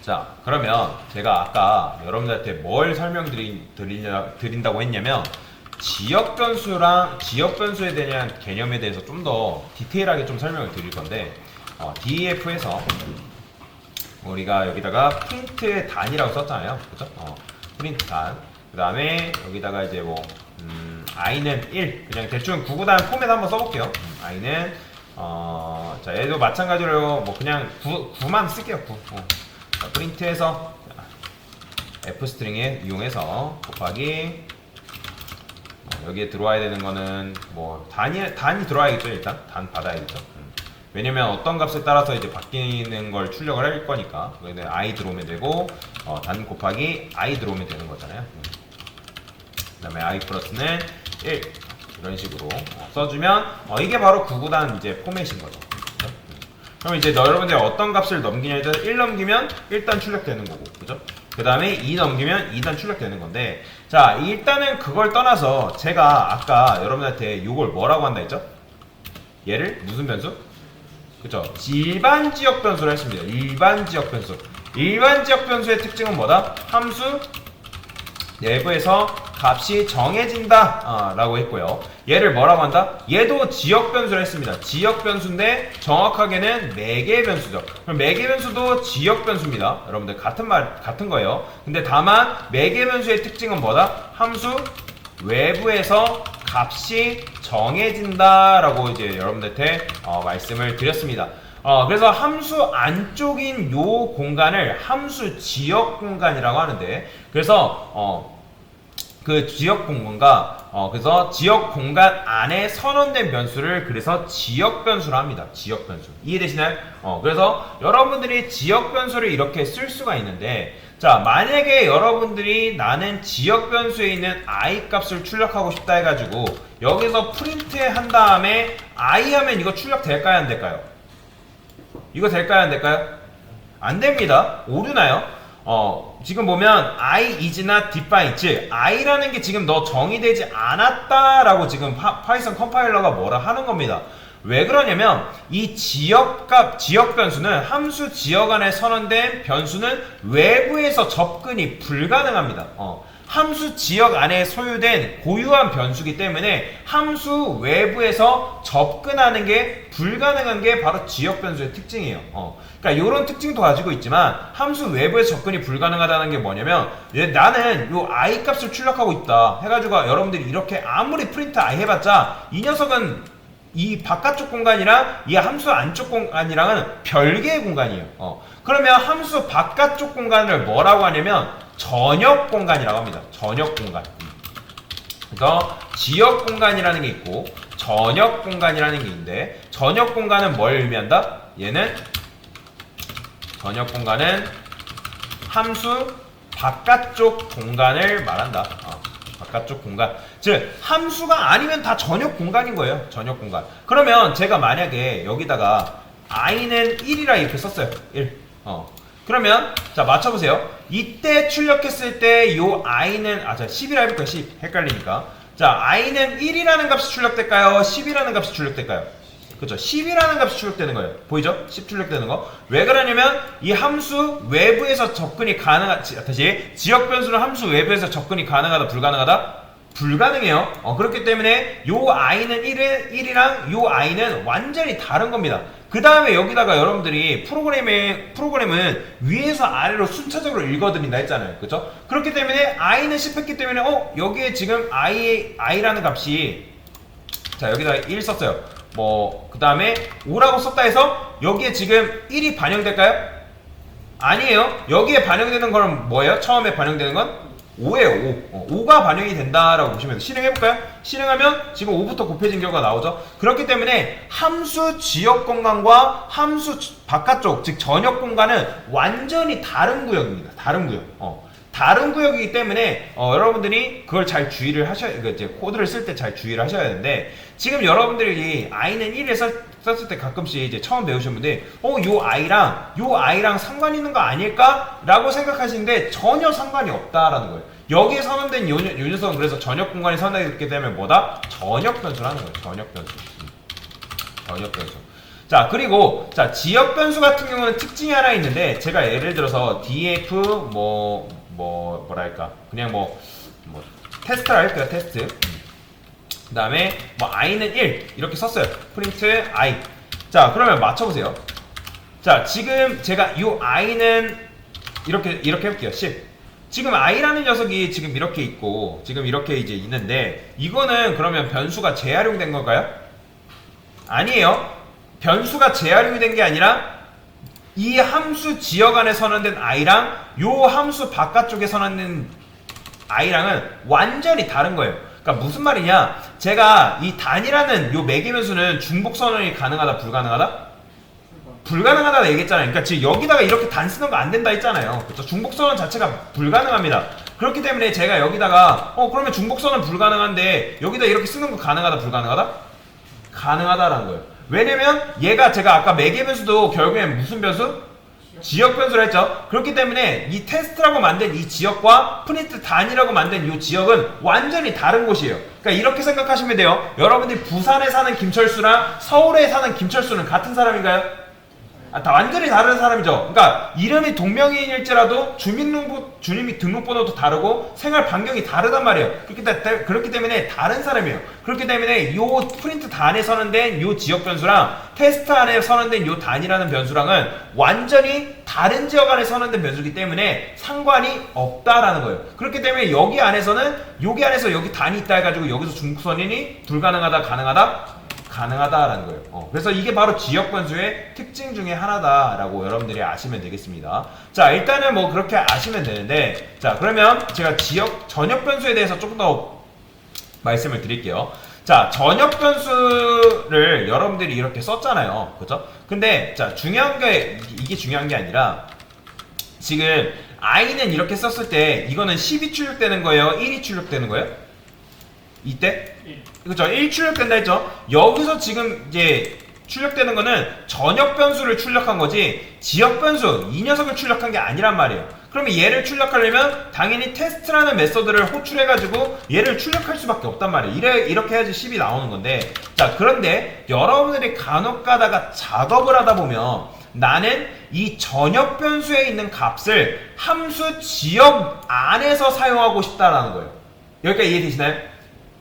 자, 그러면 제가 아까 여러분들한테 뭘 설명드린다고 했냐면 지역 변수에 대한 개념에 대해서 좀 더 디테일하게 좀 설명을 드릴 건데 DEF에서 우리가 여기다가 프린트의 단이라고 썼잖아요. 그죠? 프린트 단. 그 다음에 여기다가 이제 뭐 i는 1 그냥 대충 구구단 포맷 한번 써볼게요. i는 자 얘도 마찬가지로 뭐 그냥 9만 쓸게요. 9. 자, 프린트해서 f 스트링에 이용해서 곱하기 여기에 들어와야 되는 거는 뭐 단이 들어와야겠죠. 일단 단 받아야겠죠. 왜냐면 어떤 값에 따라서 이제 바뀌는 걸 출력을 할 거니까 여기는 i 들어오면 되고 단 곱하기 i 들어오면 되는 거잖아요. 그 다음에 i 플러스는 1 이런 식으로 써주면 이게 바로 구구단 이제 포맷인 거죠. 그렇죠? 그럼 이제 여러분들이 어떤 값을 넘기냐 일단 1 넘기면 일단 출력되는 거고, 그죠? 그 다음에 2 넘기면 2단 출력되는 건데, 자 일단은 그걸 떠나서 제가 아까 여러분한테 이걸 뭐라고 한다 했죠? 얘를 무슨 변수? 그쵸? 일반 지역 변수를 했습니다. 일반 지역 변수. 일반 지역 변수의 특징은 뭐다? 함수 내부에서 값이 정해진다 라고 했고요. 얘를 뭐라고 한다? 얘도 지역 변수를 했습니다. 지역 변수인데 정확하게는 매개 변수죠. 그럼 매개 변수도 지역 변수입니다. 여러분들 같은 거예요. 근데 다만 매개 변수의 특징은 뭐다? 함수 외부에서 값이 정해진다 라고 이제 여러분들한테 말씀을 드렸습니다. 그래서 함수 안쪽인 요 공간을 함수 지역 공간이라고 하는데, 그래서 그 지역 공간과 그래서 지역 공간 안에 선언된 변수를 그래서 지역 변수라 합니다. 지역 변수. 이해되시나요? 그래서 여러분들이 지역 변수를 이렇게 쓸 수가 있는데, 자 만약에 여러분들이 나는 지역 변수에 있는 i 값을 출력하고 싶다 해가지고 여기서 프린트 한 다음에 i 하면 이거 출력 될까요? 안 될까요? 이거 될까요? 안 될까요? 안 됩니다. 오류나요? 지금 보면 i is나 define, 즉 i라는 게 지금 너 정의되지 않았다라고 지금 파이썬 컴파일러가 뭐라 하는 겁니다. 왜 그러냐면 이 지역 변수는 함수 지역 안에 선언된 변수는 외부에서 접근이 불가능합니다. 함수 지역 안에 소유된 고유한 변수기 때문에 함수 외부에서 접근하는 게 불가능한 게 바로 지역 변수의 특징이에요. 그러니까 이런 특징도 가지고 있지만 함수 외부에서 접근이 불가능하다는 게 뭐냐면 나는 요 i 값을 출력하고 있다 해가지고 여러분들이 이렇게 아무리 프린트 i 해봤자 이 녀석은 이 바깥쪽 공간이랑 이 함수 안쪽 공간이랑은 별개의 공간이에요. 그러면 함수 바깥쪽 공간을 뭐라고 하냐면 전역 공간이라고 합니다. 전역 공간. 그래서 지역 공간이라는 게 있고 전역 공간이라는 게 있는데, 전역 공간은 뭘 의미한다? 얘는 전역 공간은 함수 바깥쪽 공간을 말한다. 바깥쪽 공간. 즉 함수가 아니면 다 전역 공간인 거예요. 전역 공간. 그러면 제가 만약에 여기다가 i는 1이라 이렇게 썼어요. 1. 그러면 자 맞춰보세요. 이때 출력했을 때 요 i는 자 10이라 해볼까요? 10 헷갈리니까. 자 i는 1이라는 값이 출력될까요? 10이라는 값이 출력될까요? 그렇죠. 10이라는 값이 출력되는 거예요. 보이죠? 10 출력되는 거. 왜 그러냐면 이 함수 외부에서 접근이 다시 지역 변수는 함수 외부에서 접근이 가능하다 불가능하다? 불가능해요. 그렇기 때문에 요 i는 1이랑 요 i는 완전히 다른 겁니다. 그 다음에 여기다가 여러분들이 프로그램은 위에서 아래로 순차적으로 읽어드린다 했잖아요. 그죠? 그렇기 때문에 i는 10 했기 때문에 여기에 지금 i라는 값이 자 여기다가 1 썼어요. 그 다음에 5라고 썼다 해서 여기에 지금 1이 반영될까요? 아니에요. 여기에 반영되는 건 뭐예요? 처음에 반영되는 건 5예요. 5. 5가 반영이 된다라고 보시면 돼요. 실행해볼까요? 실행하면 지금 5부터 곱해진 결과가 나오죠. 그렇기 때문에 함수 지역 공간과 함수 바깥쪽, 즉 전역 공간은 완전히 다른 구역입니다. 다른 구역. 다른 구역이기 때문에 여러분들이 그걸 잘 주의를 하셔야, 이제 코드를 쓸 때 잘 주의를 하셔야 되는데, 지금 여러분들이 i는 1에 썼을 때 가끔씩 이제 처음 배우신 분들이 요 i랑 상관 있는 거 아닐까? 라고 생각하시는데 전혀 상관이 없다라는 거예요. 여기에 선언된 요 녀석은 그래서 전역 공간이 선언됐기 때문에 뭐다? 전역 변수라는 거예요. 전역 변수. 전역 변수. 자, 그리고 자, 지역 변수 같은 경우는 특징이 하나 있는데 제가 예를 들어서 df 뭐랄까 그냥 뭐 테스트를 할게요. 테스트. 그다음에 뭐 i는 1 이렇게 썼어요. 프린트 i. 자, 그러면 맞춰보세요. 자, 지금 제가 이 i는 이렇게 해볼게요. 10. 지금 i라는 녀석이 지금 이렇게 있고 지금 이렇게 이제 있는데 이거는 그러면 변수가 재활용된 건가요? 아니에요. 변수가 재활용이 된 게 아니라 이 함수 지역 안에 선언된 i랑 요 함수 바깥쪽에 선언된 i랑은 완전히 다른 거예요. 그러니까 무슨 말이냐? 제가 이 단이라는 요 매개변수는 중복 선언이 가능하다, 불가능하다? 불가능하다고 얘기했잖아요. 그러니까 지금 여기다가 이렇게 단 쓰는 거 안 된다 했잖아요. 그렇죠? 중복선언 자체가 불가능합니다. 그렇기 때문에 제가 여기다가 그러면 중복선언 불가능한데 여기다 이렇게 쓰는 거 가능하다, 불가능하다? 가능하다라는 거예요. 왜냐면 얘가 제가 아까 매개변수도 결국엔 무슨 변수? 지역 변수를 했죠. 그렇기 때문에 이 테스트라고 만든 이 지역과 프린트 단이라고 만든 이 지역은 완전히 다른 곳이에요. 그러니까 이렇게 생각하시면 돼요. 여러분들이 부산에 사는 김철수랑 서울에 사는 김철수는 같은 사람인가요? 다 완전히 다른 사람이죠. 그러니까 이름이 동명이인일지라도 주민등록번호도 다르고 생활 반경이 다르단 말이에요. 그렇기 때문에 다른 사람이에요. 그렇기 때문에 요 프린트 단에 선언된 요 지역 변수랑 테스트 안에 선언된 요 단이라는 변수랑은 완전히 다른 지역 안에 선언된 변수이기 때문에 상관이 없다라는 거예요. 그렇기 때문에 여기 안에서 여기 단이 있다 해가지고 여기서 중복선언이 불가능하다, 가능하다? 가능하다라는 거예요. 그래서 이게 바로 지역 변수의 특징 중에 하나다라고 여러분들이 아시면 되겠습니다. 자, 일단은 뭐 그렇게 아시면 되는데, 자, 그러면 제가 전역 변수에 대해서 조금 더 말씀을 드릴게요. 자, 전역 변수를 여러분들이 이렇게 썼잖아요. 그죠? 근데, 자, 이게 중요한 게 아니라, 지금 i는 이렇게 썼을 때, 이거는 10이 출력되는 거예요? 1이 출력되는 거예요? 이때? 그죠? 1 출력된다 했죠? 여기서 지금 이제 출력되는 거는 전역 변수를 출력한 거지 지역 변수 이 녀석을 출력한 게 아니란 말이에요. 그러면 얘를 출력하려면 당연히 테스트라는 메서드를 호출해가지고 얘를 출력할 수밖에 없단 말이에요. 이렇게 해야지 10이 나오는 건데, 자, 그런데 여러분들이 간혹 가다가 작업을 하다 보면 나는 이 전역 변수에 있는 값을 함수 지역 안에서 사용하고 싶다라는 거예요. 여기까지 이해되시나요?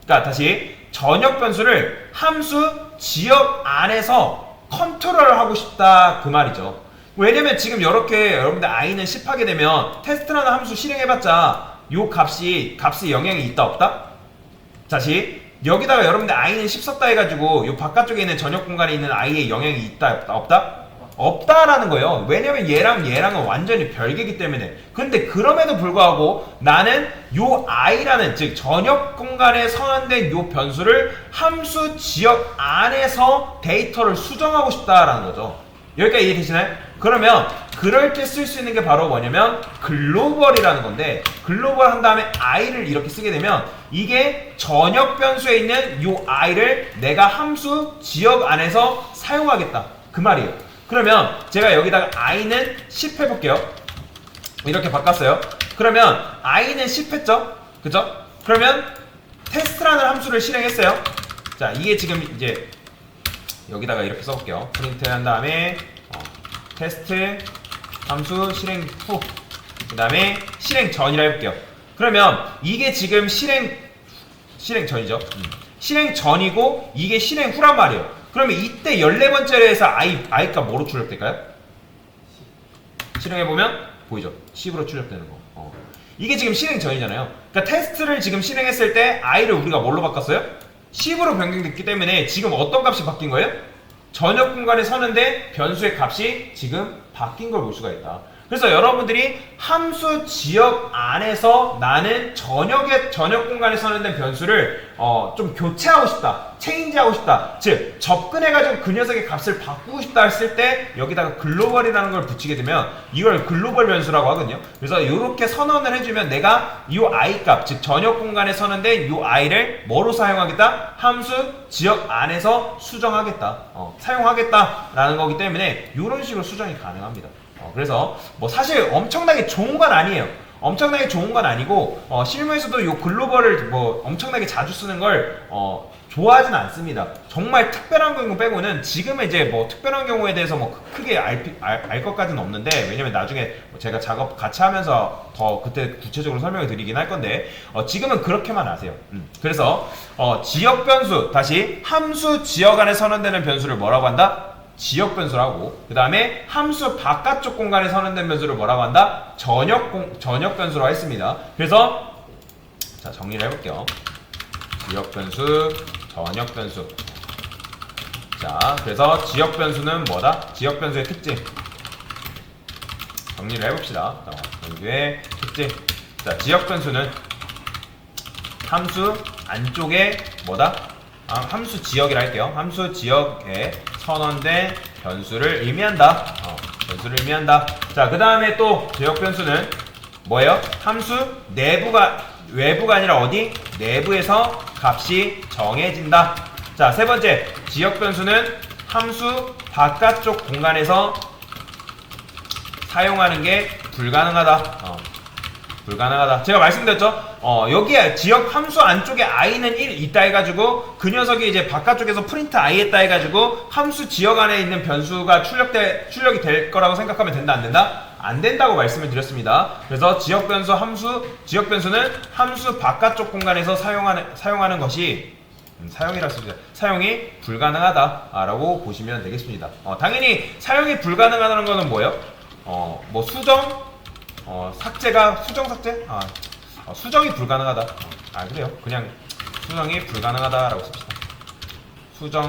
그러니까 다시 전역 변수를 함수 지역 안에서 컨트롤을 하고 싶다 그 말이죠. 왜냐면 지금 이렇게 여러분들 i는 10 하게 되면 테스트라는 함수 실행해봤자 요 값이 영향이 있다 없다? 다시 여기다가 여러분들 i는 10 썼다 해가지고 요 바깥쪽에 있는 전역 공간에 있는 i의 영향이 있다 없다? 없다라는 거예요. 왜냐면 얘랑은 완전히 별개이기 때문에. 근데 그럼에도 불구하고 나는 요 i라는 즉 전역 공간에 선언된 요 변수를 함수 지역 안에서 데이터를 수정하고 싶다라는 거죠. 여기까지 이해되시나요? 그러면 그럴 때 쓸 수 있는 게 바로 뭐냐면 글로벌이라는 건데, 글로벌 한 다음에 i를 이렇게 쓰게 되면 이게 전역 변수에 있는 요 i를 내가 함수 지역 안에서 사용하겠다 그 말이에요. 그러면 제가 여기다가 i는 10 해볼게요. 이렇게 바꿨어요. 그러면 i는 10 했죠? 그죠? 그러면 테스트라는 함수를 실행했어요. 자, 이게 지금 이제 여기다가 이렇게 써볼게요. 프린트 한 다음에 테스트 함수 실행 후, 그 다음에 실행 전이라 해볼게요. 그러면 이게 지금 실행 전이죠. 실행 전이고 이게 실행 후란 말이에요. 그러면 이때 14번째로 해서 i가 뭐로 출력될까요? 실행해보면 보이죠? 10으로 출력되는 거. 이게 지금 실행 전이잖아요. 그러니까 테스트를 지금 실행했을 때 i를 우리가 뭘로 바꿨어요? 10으로 변경됐기 때문에 지금 어떤 값이 바뀐 거예요? 전역 공간에 서는데 변수의 값이 지금 바뀐 걸 볼 수가 있다. 그래서 여러분들이 함수 지역 안에서 나는 전역 공간에 선언된 변수를 좀 교체하고 싶다, 체인지하고 싶다, 즉 접근해가지고 그 녀석의 값을 바꾸고 싶다 했을 때 여기다가 글로벌이라는 걸 붙이게 되면 이걸 글로벌 변수라고 하거든요. 그래서 이렇게 선언을 해주면 내가 이 i 값, 즉 전역 공간에 선언된 이 i를 뭐로 사용하겠다? 함수 지역 안에서 수정하겠다, 사용하겠다라는 거기 때문에 이런 식으로 수정이 가능합니다. 그래서 뭐 사실 엄청나게 좋은 건 아니에요. 엄청나게 좋은 건 아니고 실무에서도 요 글로벌을 뭐 엄청나게 자주 쓰는 걸 좋아하진 않습니다. 정말 특별한 경우 빼고는 지금은 이제 뭐 특별한 경우에 대해서 뭐 크게 알 것까지는 없는데, 왜냐면 나중에 제가 작업 같이 하면서 더 그때 구체적으로 설명을 드리긴 할 건데 지금은 그렇게만 아세요. 그래서 지역 변수, 다시 함수 지역 안에 선언되는 변수를 뭐라고 한다? 지역 변수라고. 그 다음에 함수 바깥쪽 공간에 선언된 변수를 뭐라고 한다? 전역 변수라고 했습니다. 그래서 자, 정리를 해볼게요. 지역 변수, 전역 변수. 자, 그래서 지역 변수는 뭐다? 지역 변수의 특징. 정리를 해봅시다. 변수의 특징. 자, 지역 변수는 함수 안쪽에 뭐다? 함수 지역이라 할게요. 함수 지역에 선언된 변수를 의미한다. 변수를 의미한다. 자, 그 다음에 또 지역 변수는 뭐예요? 함수 외부가 아니라 어디? 내부에서 값이 정해진다. 자, 세 번째, 지역 변수는 함수 바깥쪽 공간에서 사용하는 게 불가능하다. 불가능하다. 제가 말씀드렸죠? 여기에 지역 함수 안쪽에 i는 1 있다 해가지고 그 녀석이 이제 바깥쪽에서 프린트 i 했다 해가지고 함수 지역 안에 있는 변수가 출력이 될 거라고 생각하면 된다, 안 된다? 안 된다고 말씀을 드렸습니다. 그래서 지역 변수는 함수 바깥쪽 공간에서 사용하는 것이 사용이 불가능하다라고 보시면 되겠습니다. 당연히 사용이 불가능하다는 거는 뭐예요? 뭐 수정 수정 삭제? 수정이 불가능하다. 그래요. 그냥 수정이 불가능하다라고 씁시다.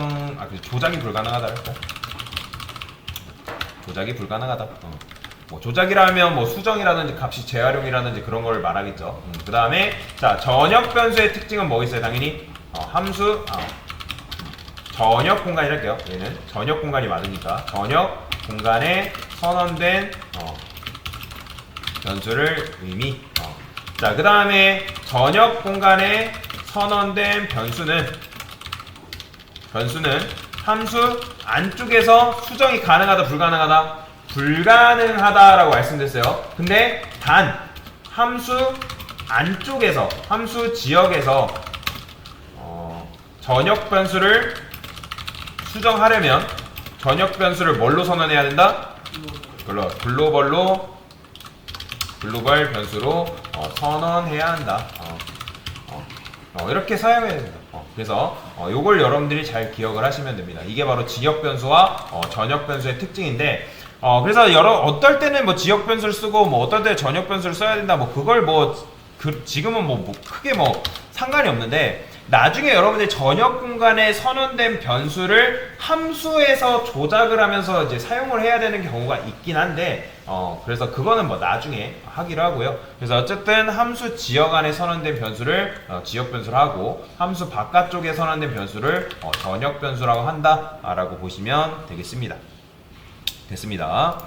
조작이 불가능하다 할까? 조작이 불가능하다. 뭐 조작이라 하면 뭐 수정이라든지 값이 재활용이라든지 그런 걸 말하겠죠. 그 다음에 자, 전역 변수의 특징은 뭐 있어요? 당연히 함수 전역 공간이랄게요. 얘는 전역 공간이 맞으니까 전역 공간에 선언된 변수를 자, 그 다음에 전역 공간에 선언된 변수는 함수 안쪽에서 수정이 가능하다, 불가능하다? 불가능하다라고 말씀드렸어요. 근데 단 함수 안쪽에서, 함수 지역에서 전역 변수를 수정하려면 전역 변수를 뭘로 선언해야 된다? 글로벌 변수로 선언해야 한다. 이렇게 사용해야 됩니다. 그래서 요걸 여러분들이 잘 기억을 하시면 됩니다. 이게 바로 지역 변수와 전역 변수의 특징인데, 그래서 어떨 때는 뭐 지역 변수를 쓰고 뭐 어떨 때 전역 변수를 써야 된다, 뭐 그걸 지금은 뭐 크게 뭐 상관이 없는데, 나중에 여러분들이 전역 공간에 선언된 변수를 함수에서 조작을 하면서 이제 사용을 해야 되는 경우가 있긴 한데, 그래서 그거는 뭐 나중에 하기로 하고요. 그래서 어쨌든 함수 지역 안에 선언된 변수를 지역 변수로 하고, 함수 바깥쪽에 선언된 변수를 전역 변수라고 한다라고 보시면 되겠습니다. 됐습니다.